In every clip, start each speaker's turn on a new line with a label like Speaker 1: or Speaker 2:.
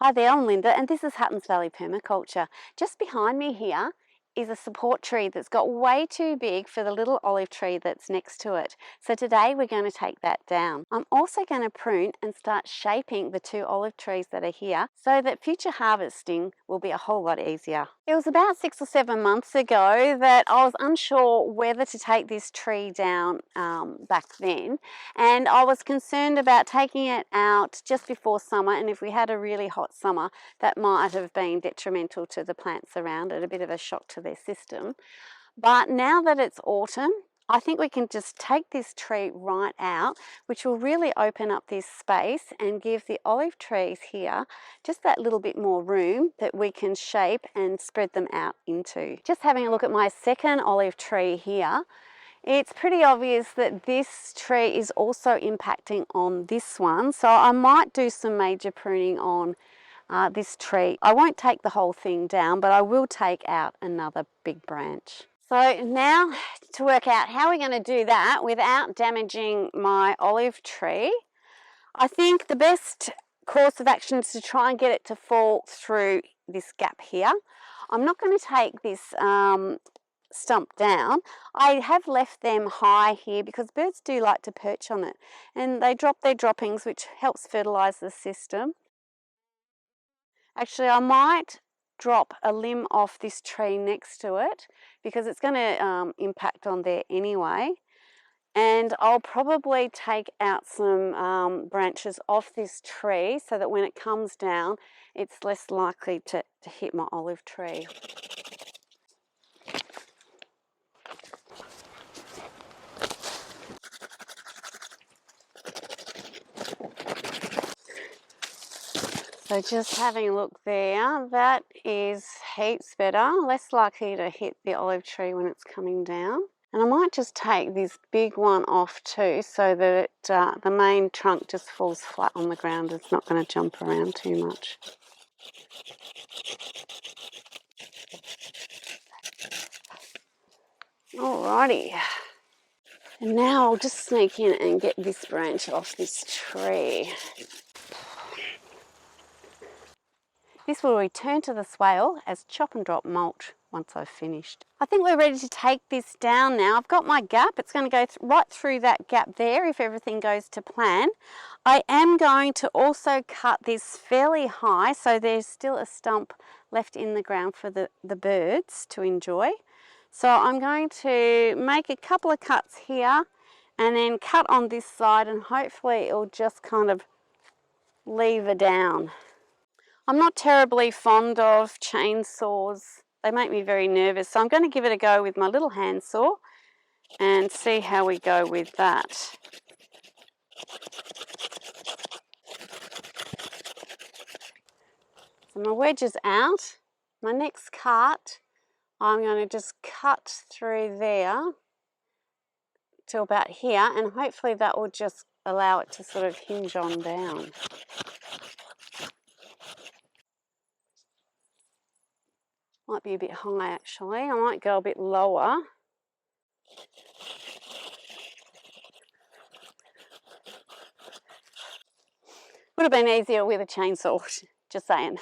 Speaker 1: Hi there, I'm Linda and this is Huttons Valley Permaculture. Just behind me here is a support tree that's got way too big for the little olive tree that's next to it. So today we're going to take that down. I'm also going to prune and start shaping the 2 olive trees that are here so that future harvesting will be a whole lot easier. It was about 6 or 7 months ago that I was unsure whether to take this tree down back then, and I was concerned about taking it out just before summer, and if we had a really hot summer that might have been detrimental to the plants around it, a bit of a shock to their system. But now that it's autumn, I think we can just take this tree right out, which will really open up this space and give the olive trees here just that little bit more room that we can shape and spread them out into. Just having a look at my second olive tree here, it's pretty obvious that this tree is also impacting on this one, so I might do some major pruning on this tree. I won't take the whole thing down, but I will take out another big branch. So now to work out how we're going to do that without damaging my olive tree, I think the best course of action is to try and get it to fall through this gap here. I'm not going to take this stump down. I have left them high here because birds do like to perch on it, and they drop their droppings, which helps fertilise the system. Actually, I might drop a limb off this tree next to it because it's going to impact on there anyway. And I'll probably take out some branches off this tree so that when it comes down, it's less likely to hit my olive tree. So just having a look there, that is heaps better, less likely to hit the olive tree when it's coming down. And I might just take this big one off too so that the main trunk just falls flat on the ground. It's not going to jump around too much. Alrighty. And now I'll just sneak in and get this branch off this tree. This will return to the swale as chop and drop mulch once I've finished. I think we're ready to take this down now. I've got my gap. It's going to go right through that gap there if everything goes to plan. I am going to also cut this fairly high so there's still a stump left in the ground for the birds to enjoy. So I'm going to make a couple of cuts here and then cut on this side, and hopefully it'll just kind of lever down. I'm not terribly fond of chainsaws. They make me very nervous, so I'm going to give it a go with my little handsaw and see how we go with that. So my wedge is out. My next cut, I'm going to just cut through there till about here, and hopefully that will just allow it to sort of hinge on down. Might be a bit high actually. I might go a bit lower. Would have been easier with a chainsaw, just saying.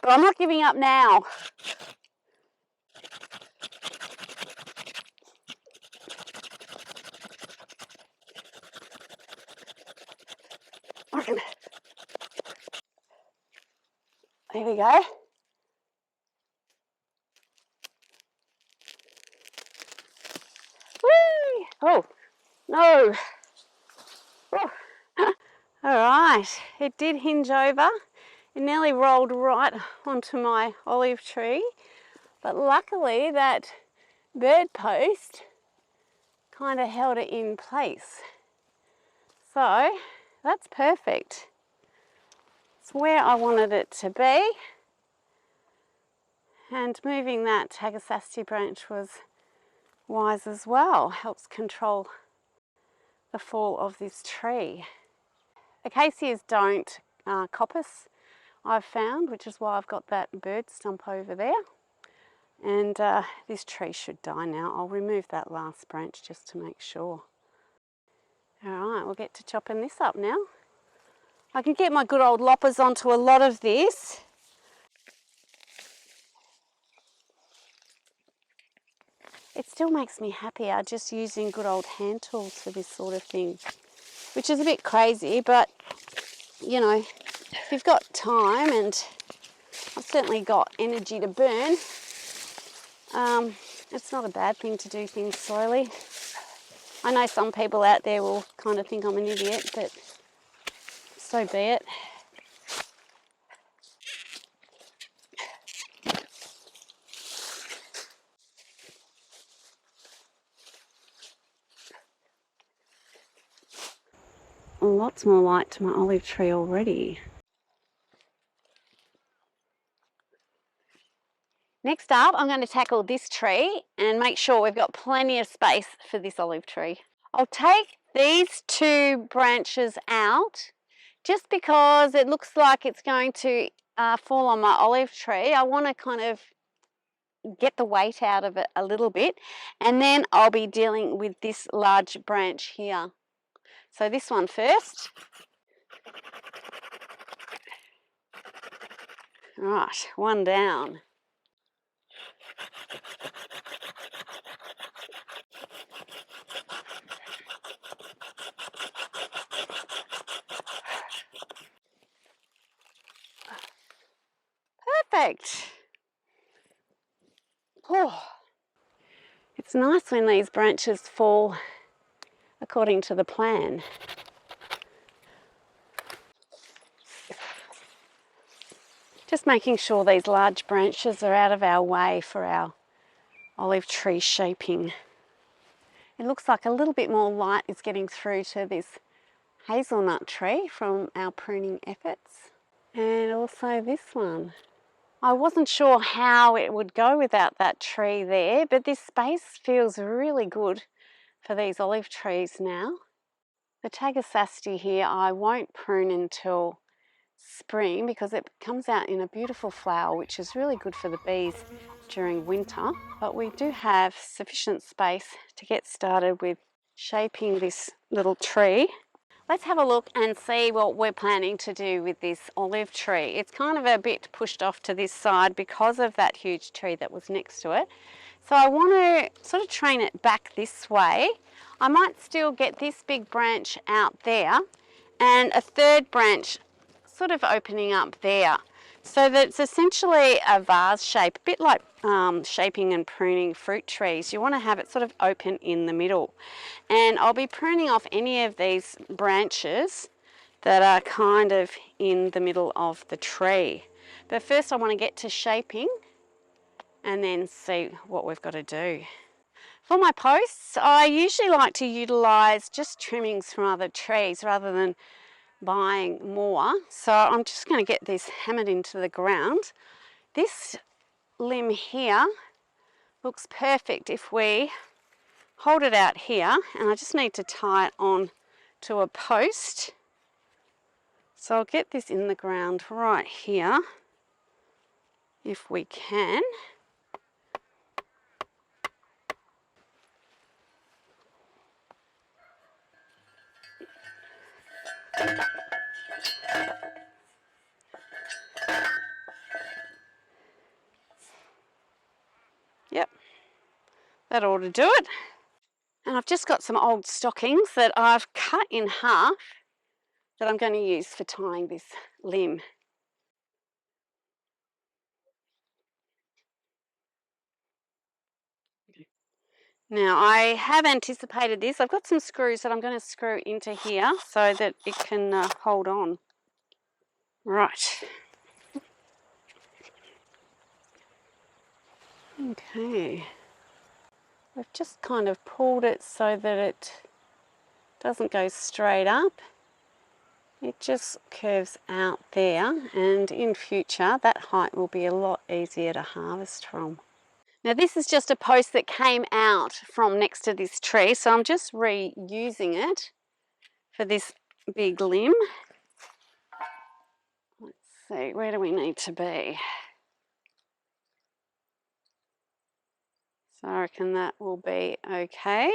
Speaker 1: But I'm not giving up now. There we go. Whee! Oh, no. Oh. All right, it did hinge over. It nearly rolled right onto my olive tree, but luckily that bird post kind of held it in place. So that's perfect. It's where I wanted it to be. And moving that Tagasasti branch was wise as well. Helps control the fall of this tree. Acacias don't coppice, I've found, which is why I've got that bird stump over there. And this tree should die now. I'll remove that last branch just to make sure. All right, we'll get to chopping this up now. I can get my good old loppers onto a lot of this. It still makes me happier just using good old hand tools for this sort of thing, which is a bit crazy, but you know, if you've got time, and I've certainly got energy to burn, it's not a bad thing to do things slowly. I know some people out there will kind of think I'm an idiot, but so be it. Lots more light to my olive tree already. Next up, I'm going to tackle this tree and make sure we've got plenty of space for this olive tree. I'll take these two branches out just because it looks like it's going to fall on my olive tree. I want to kind of get the weight out of it a little bit, and then I'll be dealing with this large branch here. So this one first. Right, one down. Perfect. Oh. It's nice when these branches fall according to the plan. Just making sure these large branches are out of our way for our olive tree shaping. It looks like a little bit more light is getting through to this hazelnut tree from our pruning efforts, and also this one. I wasn't sure how it would go without that tree there, but this space feels really good for these olive trees now. The Tagasasti here I won't prune until spring because it comes out in a beautiful flower, which is really good for the bees during winter. But we do have sufficient space to get started with shaping this little tree. Let's have a look and see what we're planning to do with this olive tree. It's kind of a bit pushed off to this side because of that huge tree that was next to it. So I want to sort of train it back this way. I might still get this big branch out there and a third branch sort of opening up there, so that it's essentially a vase shape, a bit like shaping and pruning fruit trees. You want to have it sort of open in the middle. And I'll be pruning off any of these branches that are kind of in the middle of the tree. But first I want to get to shaping and then see what we've got to do. For my posts, I usually like to utilise just trimmings from other trees rather than buying more. So I'm just going to get this hammered into the ground. This limb here looks perfect if we hold it out here, and I just need to tie it on to a post. So I'll get this in the ground right here if we can. Yep, that ought to do it. And I've just got some old stockings that I've cut in half that I'm going to use for tying this limb. Now I have anticipated this. I've got some screws that I'm going to screw into here so that it can hold on. Right. Okay. We've just kind of pulled it so that it doesn't go straight up. It just curves out there, and in future that height will be a lot easier to harvest from. Now this is just a post that came out from next to this tree, so I'm just reusing it for this big limb. Let's see, where do we need to be? So I reckon that will be okay.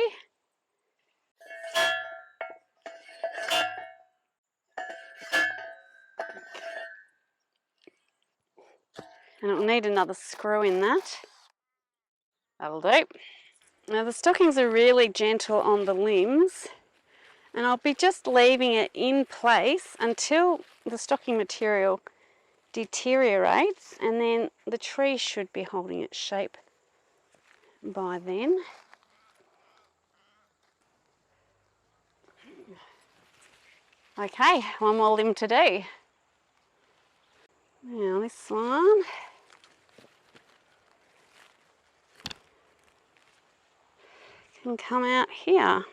Speaker 1: And it will need another screw in that. That'll do. Now the stockings are really gentle on the limbs, and I'll be just leaving it in place until the stocking material deteriorates, and then the tree should be holding its shape by then. Okay, one more limb to do. Now this one. Can come out here.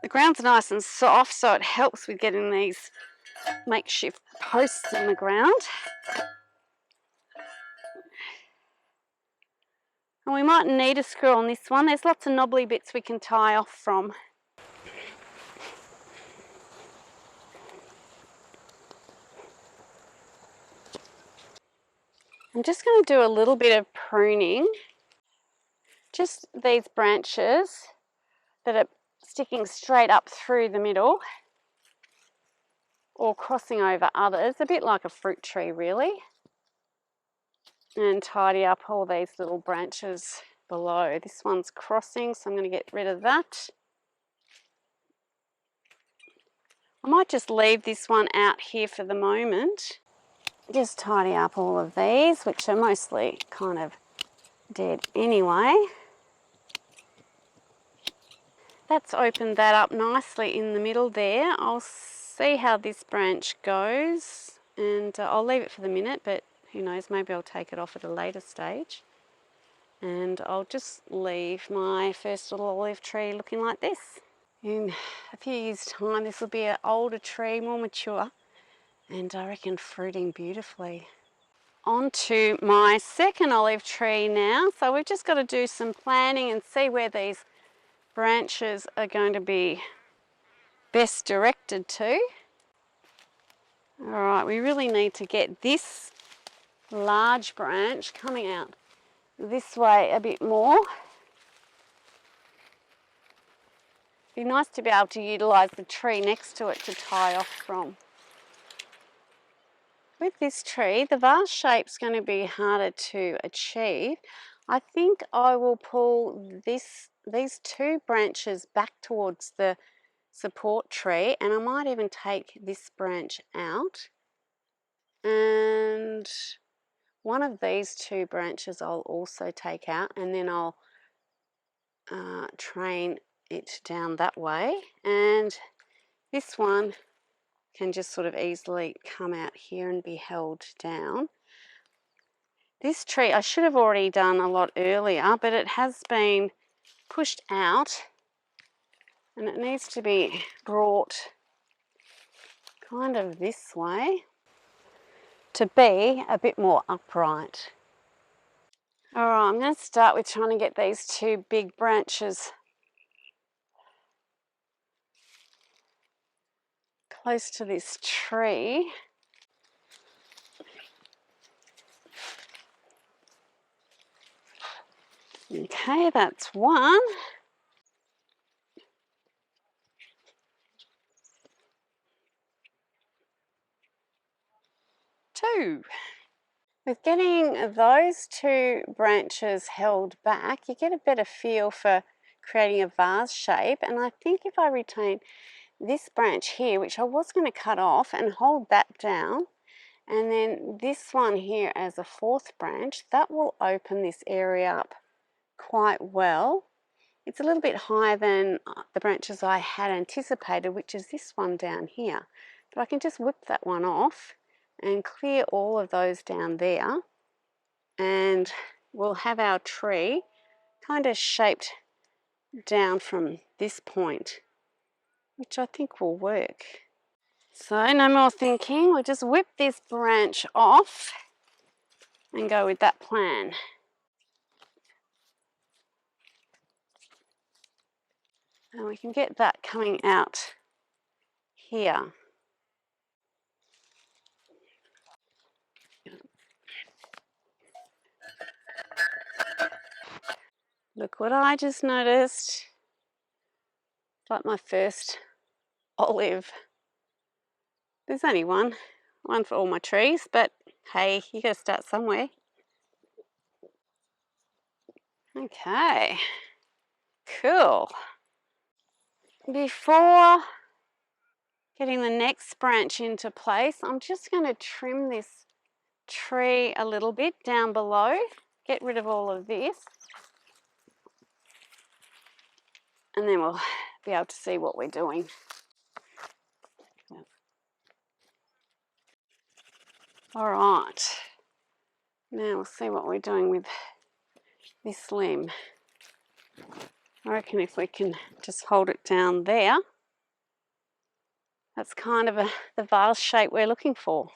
Speaker 1: The ground's nice and soft, so it helps with getting these makeshift posts in the ground. And we might need a screw on this one. There's lots of knobbly bits we can tie off from. I'm just going to do a little bit of pruning. Just these branches that are sticking straight up through the middle or crossing over others, a bit like a fruit tree really. And tidy up all these little branches below. This one's crossing, so I'm going to get rid of that. I might just leave this one out here for the moment. Just tidy up all of these, which are mostly kind of dead anyway. That's opened that up nicely in the middle there. I'll see how this branch goes, and I'll leave it for the minute, but who knows, maybe I'll take it off at a later stage. And I'll just leave my first little olive tree looking like this. In a few years' time, this will be an older tree, more mature, and I reckon fruiting beautifully. On to my second olive tree now. So we've just got to do some planning and see where these branches are going to be best directed to. All right, we really need to get this large branch coming out this way a bit more. Be nice to be able to utilise the tree next to it to tie off from. With this tree, the vase shape's going to be harder to achieve. I think I will pull these two branches back towards the support tree, and I might even take this branch out, and one of these two branches I'll also take out, and then I'll train it down that way, and this one can just sort of easily come out here and be held down. This tree I should have already done a lot earlier, but it has been pushed out and it needs to be brought kind of this way to be a bit more upright. All right, I'm going to start with trying to get these two big branches close to this tree. Okay, that's one. Two. With getting those two branches held back, you get a better feel for creating a vase shape, and I think if I retain this branch here, which I was going to cut off, and hold that down, and then this one here as a fourth branch, that will open this area up quite well. It's a little bit higher than the branches I had anticipated, which is this one down here, but I can just whip that one off and clear all of those down there, and we'll have our tree kind of shaped down from this point, which I think will work. So no more thinking, we'll just whip this branch off and go with that plan. And we can get that coming out here. Look what I just noticed. Like my first olive There's only one for all my trees, but hey, you got to start somewhere. Okay, cool. Before getting the next branch into place, I'm just going to trim this tree a little bit down below, get rid of all of this, and then we'll be able to see what we're doing. All right, now we'll see what we're doing with this limb. I reckon if we can just hold it down there, that's kind of the vase shape we're looking for.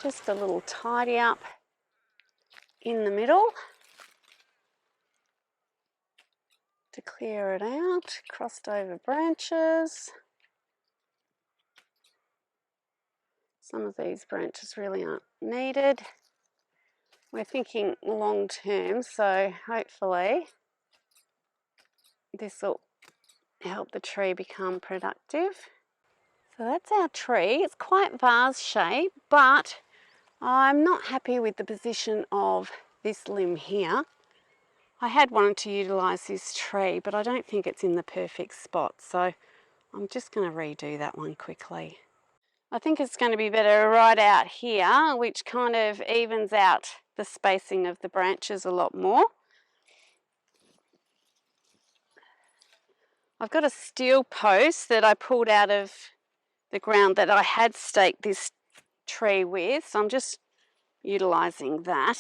Speaker 1: Just a little tidy up in the middle to clear it out. Crossed over branches. Some of these branches really aren't needed. We're thinking long term, so hopefully this will help the tree become productive. So that's our tree. It's quite vase shaped, but I'm not happy with the position of this limb here. I had wanted to utilise this tree, but I don't think it's in the perfect spot, so I'm just going to redo that one quickly. I think it's going to be better right out here, which kind of evens out the spacing of the branches a lot more. I've got a steel post that I pulled out of the ground that I had staked this tree with, so I'm just utilising that.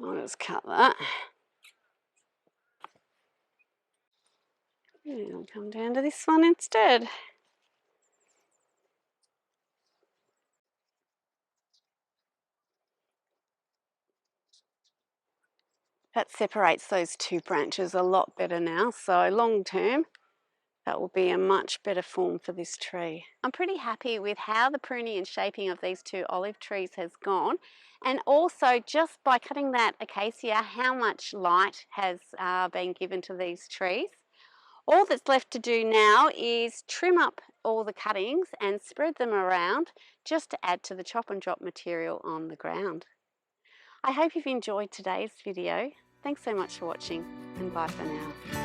Speaker 1: I'll just cut that. And I'll come down to this one instead. That separates those two branches a lot better now, so long term that will be a much better form for this tree. I'm pretty happy with how the pruning and shaping of these two olive trees has gone, and also just by cutting that acacia, how much light has been given to these trees. All that's left to do now is trim up all the cuttings and spread them around just to add to the chop and drop material on the ground. I hope you've enjoyed today's video. Thanks so much for watching, and bye for now.